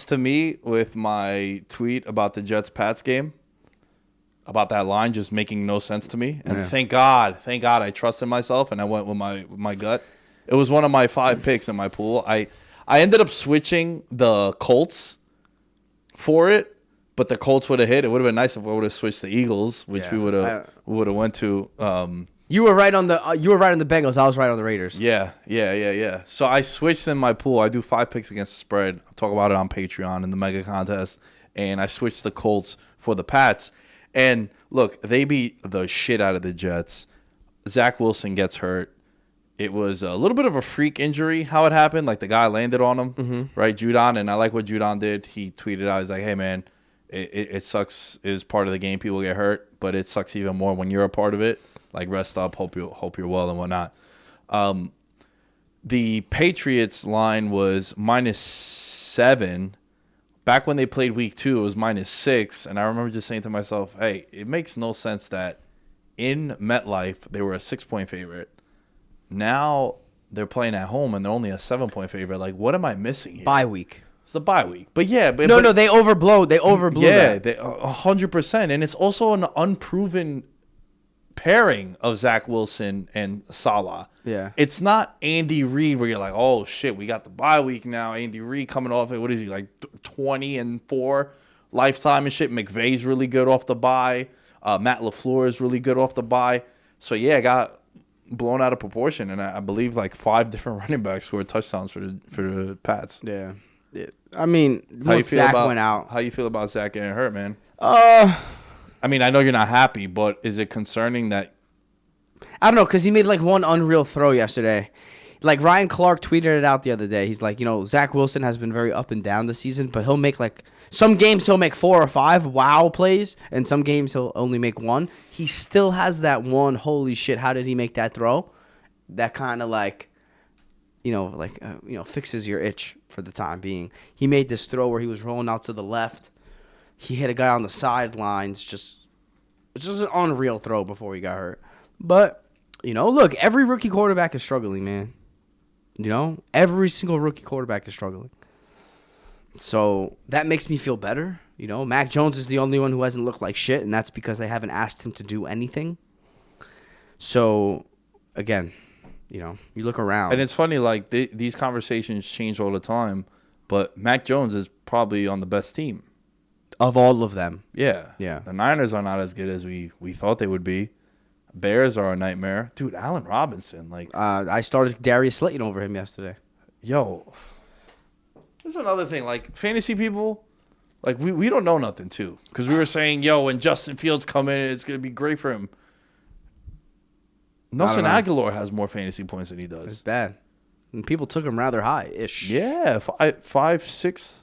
to me with my tweet about the Jets-Pats game, about that line just making no sense to me. And thank God I trusted myself and I went with my gut. It was one of my 5 picks in my pool. I ended up switching the Colts for it, but the Colts would have hit. It would have been nice if I would have switched the Eagles, which we would have went to. You were right on the Bengals. I was right on the Raiders. Yeah. So I switched in my pool. I do 5 picks against the spread. I'll talk about it on Patreon in the mega contest. And I switched the Colts for the Pats. And look, they beat the shit out of the Jets. Zach Wilson gets hurt. It was a little bit of a freak injury, how it happened. Like, the guy landed on him, right, Judon. And I like what Judon did. He tweeted out, he's like, hey, man, it sucks is part of the game. People get hurt. But it sucks even more when you're a part of it. Like, rest up, hope you're well and whatnot. The Patriots line was -7. Back when they played week 2, it was -6. And I remember just saying to myself, hey, it makes no sense that in MetLife they were a 6-point favorite. Now they're playing at home and they're only a 7-point favorite. Like, what am I missing here? Bye week. It's the bye week. But yeah. But they overblew. They overblew yeah, that. 100%. And it's also an unproven pairing of Zach Wilson and Salah. Yeah. It's not Andy Reid where you're like, oh, shit, we got the bye week now. Andy Reid coming off it. What is he, like 20-4 lifetime and shit? McVay's really good off the bye. Matt LaFleur is really good off the bye. So, yeah, I got blown out of proportion. And I believe like 5 different running backs scored touchdowns for the Pats. Yeah. I mean, once Zach went out. How you feel about Zach getting hurt, man? I mean, I know you're not happy, but is it concerning that? I don't know, because he made like one unreal throw yesterday. Like, Ryan Clark tweeted it out the other day. He's like, Zach Wilson has been very up and down this season, but he'll make some games he'll make 4 or 5 wow plays, and some games he'll only make 1. He still has that one, holy shit, how did he make that throw? That kind of fixes your itch for the time being. He made this throw where he was rolling out to the left. He hit a guy on the sidelines. It's just an unreal throw before he got hurt. But, look, every rookie quarterback is struggling, man. Every single rookie quarterback is struggling. So that makes me feel better. Mac Jones is the only one who hasn't looked like shit, and that's because they haven't asked him to do anything. So, again, you look around. And it's funny, like, these conversations change all the time, but Mac Jones is probably on the best team. Of all of them. Yeah. Yeah. The Niners are not as good as we thought they would be. Bears are a nightmare. Dude, Allen Robinson, like... I started Darius Slayton over him yesterday. Yo. This is another thing. Like, fantasy people, like, we don't know nothing, too. Because we were saying, when Justin Fields come in, it's going to be great for him. Nelson Aguilar has more fantasy points than he does. It's bad. And people took him rather high-ish. Yeah, 5, 6...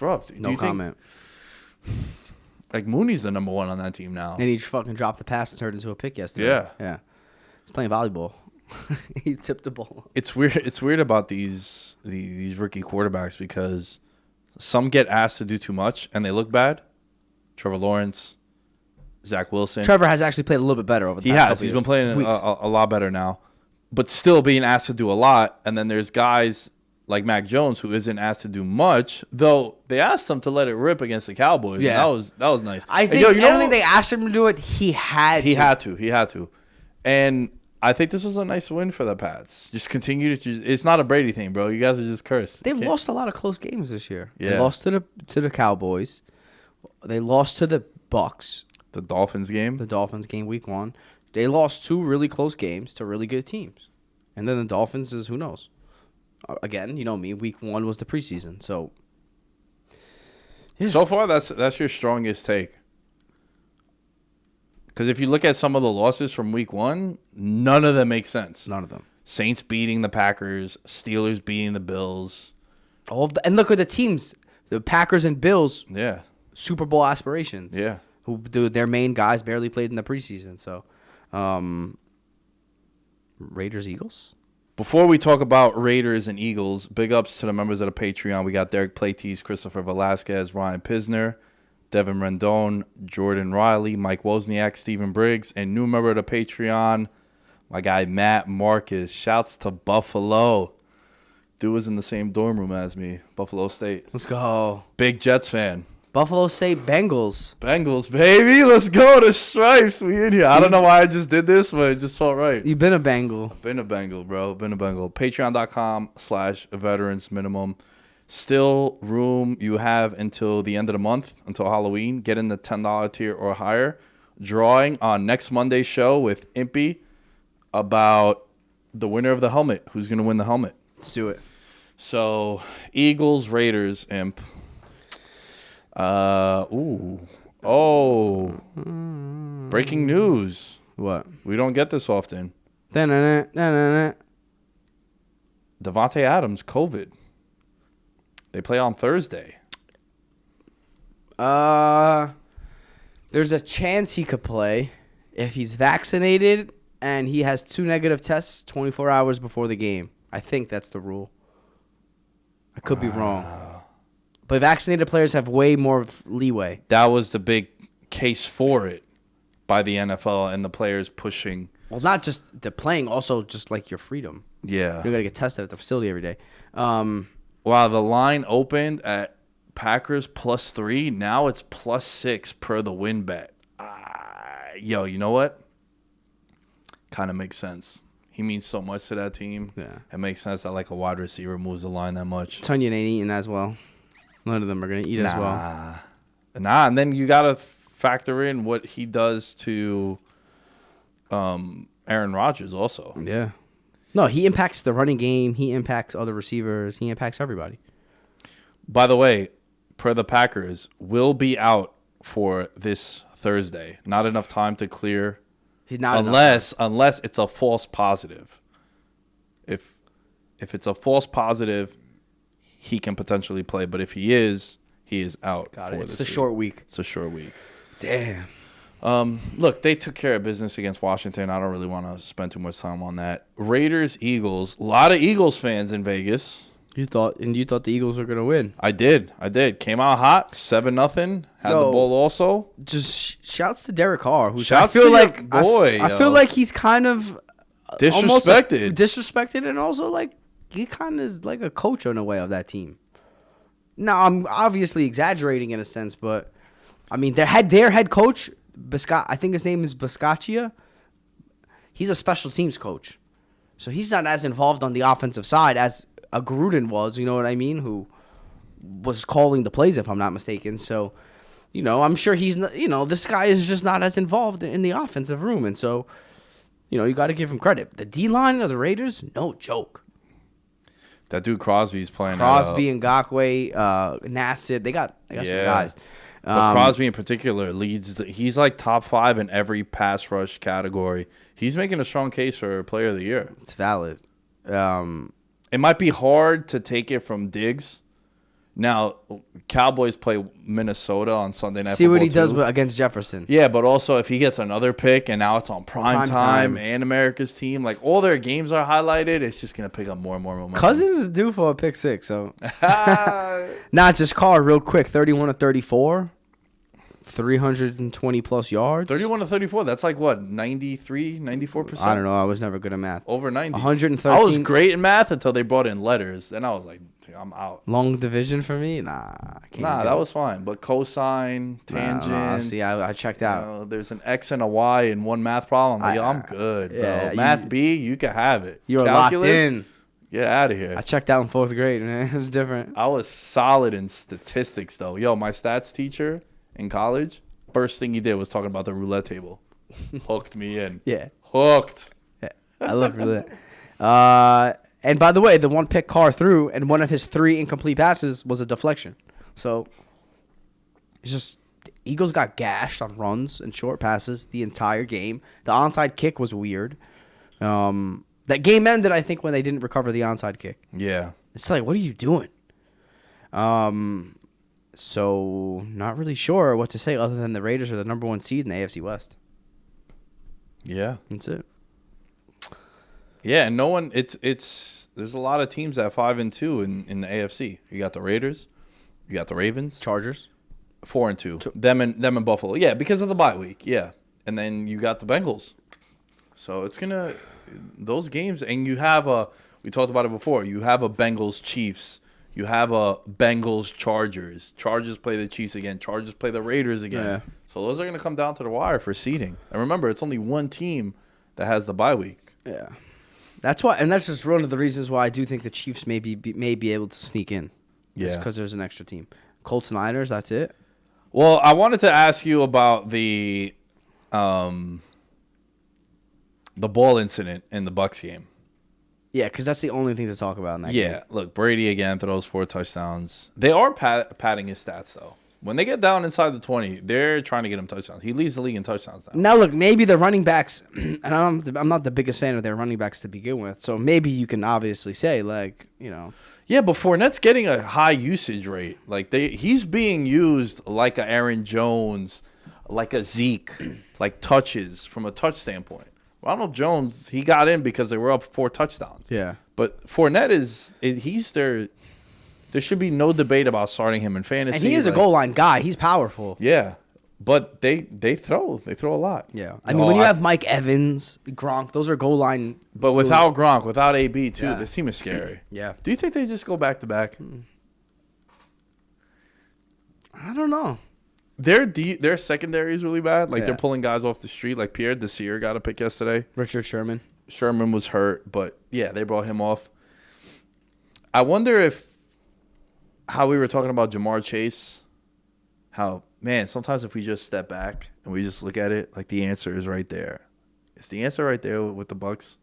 Rough. No comment. Like, Mooney's the number 1 on that team now. And he fucking dropped the pass and turned into a pick yesterday. Yeah. He's playing volleyball. He tipped the ball. It's weird. It's weird about these rookie quarterbacks because some get asked to do too much and they look bad. Trevor Lawrence, Zach Wilson. Trevor has actually played a little bit better over the past couple He's years. been playing a lot better now, but still being asked to do a lot. And then there's guys like Mac Jones, who isn't asked to do much, though they asked him to let it rip against the Cowboys. Yeah. And that was nice. I think I don't think they asked him to do it. He had to. And I think this was a nice win for the Pats. Just continue to. It's not a Brady thing, bro. You guys are just cursed. They've lost a lot of close games this year. Yeah. They lost to the Cowboys. They lost to the Bucs. The Dolphins game. Week 1. They lost 2 really close games to really good teams. And then the Dolphins is who knows. Again, you know me, week 1 was the preseason. So yeah. So far that's your strongest take. Cuz if you look at some of the losses from week 1, none of them make sense. None of them. Saints beating the Packers, Steelers beating the Bills. And look at the teams, the Packers and Bills. Yeah. Super Bowl aspirations. Yeah. Who their main guys barely played in the preseason. So Raiders, Eagles. Before we talk about Raiders and Eagles, big ups to the members of the Patreon. We got Derek Platees, Christopher Velasquez, Ryan Pisner, Devin Rendon, Jordan Riley, Mike Wozniak, Stephen Briggs, and new member of the Patreon, my guy Matt Marcus. Shouts to Buffalo. Dude was in the same dorm room as me, Buffalo State. Let's go. Big Jets fan. Buffalo State Bengals. Bengals, baby. Let's go. The Stripes. We in here. I don't know why I just did this, but it just felt right. You've been a Bengal. Been a Bengal, bro. Been a Bengal. Patreon.com/veterans minimum. Still room you have until the end of the month, until Halloween. Get in the $10 tier or higher. Drawing on next Monday's show with Impy about the winner of the helmet. Who's going to win the helmet? Let's do it. So, Eagles, Raiders, Imp. Breaking news. What? We don't get this often. Da-na-na. Devontae Adams, COVID. They play on Thursday. There's a chance he could play if he's vaccinated and he has 2 negative tests 24 hours before the game. I think that's the rule. I could be wrong. But vaccinated players have way more leeway. That was the big case for it by the NFL and the players pushing. Well, not just the playing, also just like your freedom. Yeah. You're going to get tested at the facility every day. Wow, the line opened at Packers +3. Now it's +6 per the win bet. Yo, you know what? Kind of makes sense. He means so much to that team. Yeah. It makes sense that like a wide receiver moves the line that much. Tunyon ain't eating as well. None of them are going to eat as well. And then you got to factor in what he does to Aaron Rodgers also. Yeah. No, he impacts the running game. He impacts other receivers. He impacts everybody. By the way, per the Packers, will be out for this Thursday. Not enough time to clear. Unless it's a false positive. If it's a false positive, he can potentially play. But if he is out. Got it. It's the short week. It's a short week. Damn. Look, they took care of business against Washington. I don't really want to spend too much time on that. Raiders, Eagles. A lot of Eagles fans in Vegas. You thought the Eagles were gonna win. I did. Came out hot, 7-0. Had the ball also. Just shouts to Derek Carr, who shouts I feel to like your boy. I feel like he's kind of disrespected, disrespected, and also like he kind of is like a coach in a way of that team. Now I'm obviously exaggerating in a sense, but I mean their head coach, I think his name is Biscaccia. He's a special teams coach, so he's not as involved on the offensive side as a Gruden was, you know what I mean, who was calling the plays, if I'm not mistaken. So, you know, I'm sure he's not, you know, this guy is just not as involved in the offensive room. And so, you know, you got to give him credit. The D-line of the Raiders, no joke. That dude Crosby's playing. Crosby, Ngakoue, Nassib, they got some guys. But Crosby in particular leads. He's like top 5 in every pass rush category. He's making a strong case for Player of the Year. It's valid. It might be hard to take it from Diggs. Now, Cowboys play Minnesota on Sunday Night See Football what he does too. against Jefferson. Yeah, but also if he gets another pick and now it's on prime time and America's team, like all their games are highlighted, it's just going to pick up more and more momentum. Cousins is due for a pick 6, so. Not just Carr, real quick, 31 to 34. 320 plus yards. 31 to 34. That's like what, 93, 94%? I don't know. I was never good at math. Over 90. 113. I was great in math until they brought in letters, and I was like, I'm out. Long division for me? Nah. I can't That was fine. But cosine, tangent. Nah, see, I checked out. You know, there's an X and a Y in one math problem. I'm good, bro. Yeah, Math B, you can have it. You were Calculus, locked in. Get out of here. I checked out in 4th grade, man. It was different. I was solid in statistics, though. Yo, my stats teacher in college, first thing he did was talking about the roulette table. Hooked me in. Yeah. Hooked. Yeah. I love roulette. And by the way, the one pick Carr threw and one of his 3 incomplete passes was a deflection. So it's just Eagles got gashed on runs and short passes the entire game. The onside kick was weird. That game ended, I think, when they didn't recover the onside kick. Yeah. It's like, what are you doing? So not really sure what to say other than the Raiders are the number 1 seed in the AFC West. Yeah. That's it. Yeah, and no one. There's a lot of teams at 5-2 in the AFC. You got the Raiders, you got the Ravens, Chargers, 4-2. Them and Buffalo. Yeah, because of the bye week. Yeah, and then you got the Bengals. So it's gonna those games, and you have we talked about it before. You have a Bengals Chiefs. You have a Bengals Chargers. Chargers play the Chiefs again. Chargers play the Raiders again. Yeah. So those are gonna come down to the wire for seeding. And remember, it's only one team that has the bye week. Yeah. That's why, and that's just one of the reasons why I do think the Chiefs may be able to sneak in. Yeah, because there's an extra team. Colts Niners, that's it. Well, I wanted to ask you about the ball incident in the Bucs game. Yeah, because that's the only thing to talk about in that game. Yeah, look, Brady again throws 4 touchdowns. They are padding his stats though. When they get down inside the 20, they're trying to get him touchdowns. He leads the league in touchdowns now. Now, look, maybe the running backs, and I'm not the biggest fan of their running backs to begin with, so maybe you can obviously say, like, you know. Yeah, but Fournette's getting a high usage rate. Like he's being used like a Aaron Jones, like a Zeke, like touches from a touch standpoint. Ronald Jones, he got in because they were up 4 touchdowns. Yeah. But Fournette he's their. There should be no debate about starting him in fantasy. And he is a goal line guy. He's powerful. Yeah, but they throw a lot. Yeah, I mean when you have Mike Evans, Gronk, those are goal line. But without Gronk, without AB too, Yeah. this team is scary. Yeah. Do you think they just go back to back? I don't know. Their secondary is really bad. Like Yeah. they're pulling guys off the street. Like Pierre Desir got a pick yesterday. Richard Sherman. Sherman was hurt, but yeah, they brought him off. I wonder if how we were talking about Jamar Chase, how, man, sometimes if we just step back and we just look at it, like the answer is right there. Is the answer right there with the Bucs?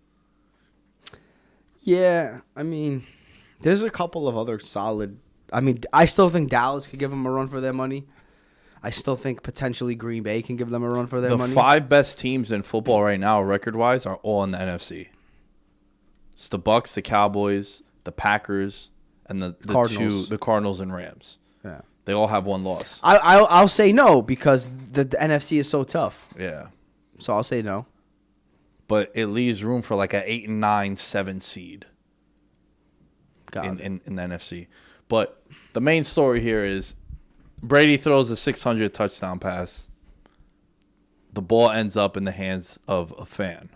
Yeah, I mean, there's a couple of other solid. I mean, I still think Dallas could give them a run for their money. I still think potentially Green Bay can give them a run for their money. The 5 best teams in football right now, record-wise, are all in the NFC. It's the Bucs, the Cowboys, the Packers, and the Cardinals and Rams. Yeah, they all have 1 loss. I'll say no because the NFC is so tough. Yeah, so I'll say no. But it leaves room for like an 8 and 9, 7 seed in the NFC. But the main story here is Brady throws a 600 touchdown pass. The ball ends up in the hands of a fan.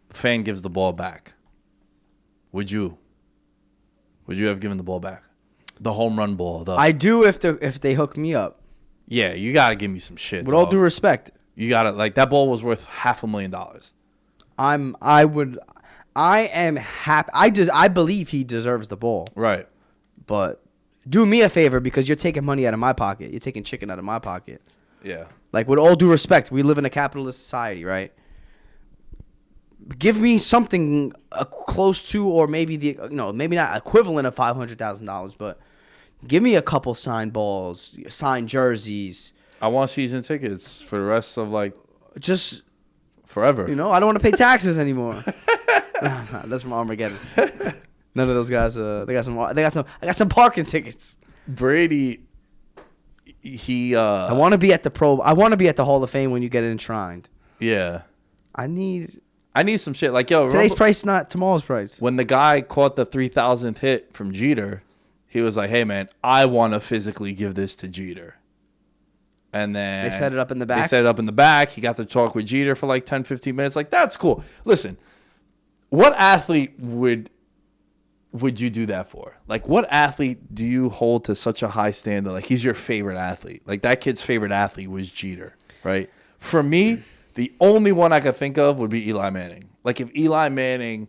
The fan gives the ball back. Would you have given the ball back? The home run ball. I do if they hook me up. Yeah, you got to give me some shit. With all due respect. You got to, like, that ball was worth $500,000. I am happy. I believe he deserves the ball. Right. But do me a favor because you're taking money out of my pocket. You're taking chicken out of my pocket. Yeah. Like, with all due respect, we live in a capitalist society, right? Give me something close to, or maybe maybe not equivalent of $500,000, but give me a couple signed balls, signed jerseys. I want season tickets for the rest of, like, just forever. I don't want to pay taxes anymore. That's from Armageddon. None of those guys. I got some parking tickets. Brady. I want to be at the I want to be at the Hall of Fame when you get enshrined. Yeah. I need some shit. Like, yo, today's price, not tomorrow's price. When the guy caught the 3,000th hit from Jeter, he was like, "Hey, man, I want to physically give this to Jeter." And then They set it up in the back? They set it up in the back. He got to talk with Jeter for like 10, 15 minutes. Like, that's cool. Listen, what athlete would you do that for? Like, what athlete do you hold to such a high standard? Like, he's your favorite athlete. Like, that kid's favorite athlete was Jeter, right? For me, the only one I could think of would be Eli Manning. Like, if Eli Manning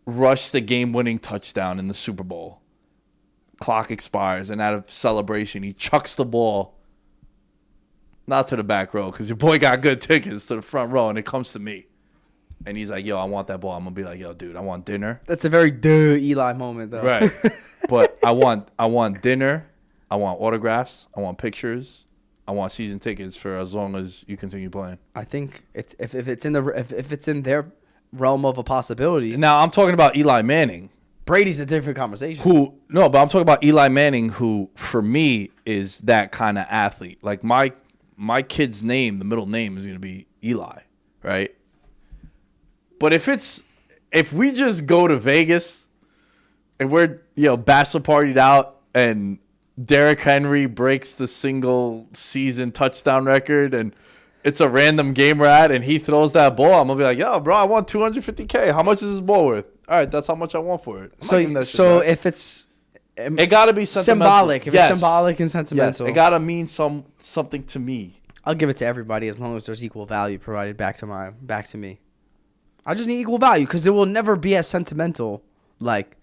rushed the game-winning touchdown in the Super Bowl, clock expires, and out of celebration, he chucks the ball not to the back row because your boy got good tickets to the front row, and it comes to me. And he's like, yo, I want that ball. I'm going to be like, yo, dude, I want dinner. That's a very Eli moment, though. Right. But I want dinner. I want autographs. I want pictures. I want season tickets for as long as you continue playing. I think if it's in their realm of a possibility. Now, I'm talking about Eli Manning. Brady's a different conversation. But I'm talking about Eli Manning, who, for me, is that kind of athlete. Like, my kid's name, the middle name, is going to be Eli, right? But if we just go to Vegas and we're, bachelor partied out and Derrick Henry breaks the single season touchdown record and it's a random game we're at and he throws that ball, I'm going to be like, yo, bro, I want $250K. How much is this ball worth? All right, that's how much I want for it. So if it's... It got to be symbolic. If it's symbolic and sentimental. Yes, it got to mean something to me. I'll give it to everybody as long as there's equal value provided back to me. I just need equal value because it will never be as sentimental. Like,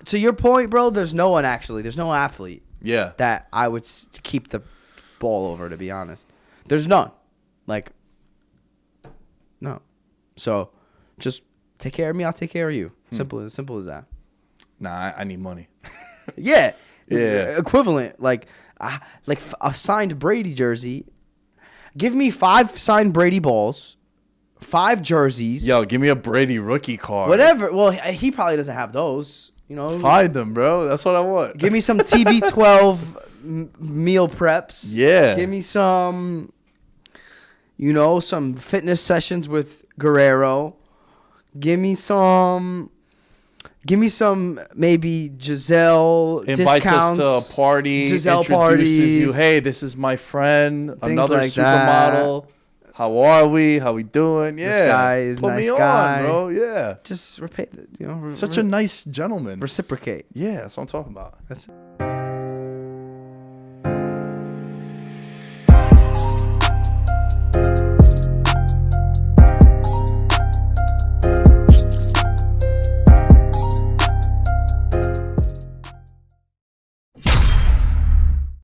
to your point, bro, there's no athlete that I would keep the ball over, to be honest. There's none. Like, no. So, just take care of me, I'll take care of you. Simple as that. Nah, I need money. Yeah. Yeah. Equivalent. Like a signed Brady jersey. Give me 5 signed Brady balls. 5 jerseys. Yo, give me a Brady rookie card. Whatever. Well, he probably doesn't have those. Find them, bro. That's what I want. Give me some TB12 meal preps. Yeah. Give me some, some fitness sessions with Guerrero. Give me some maybe Giselle Invites discounts. us to a party. Giselle introduces parties. you. Hey, this is my friend. Another like supermodel. How are we? How we doing? Yeah. This guy is Put nice me guy. on, bro. Yeah. Just repay Such a nice gentleman. Reciprocate. Yeah, that's what I'm talking about. That's it.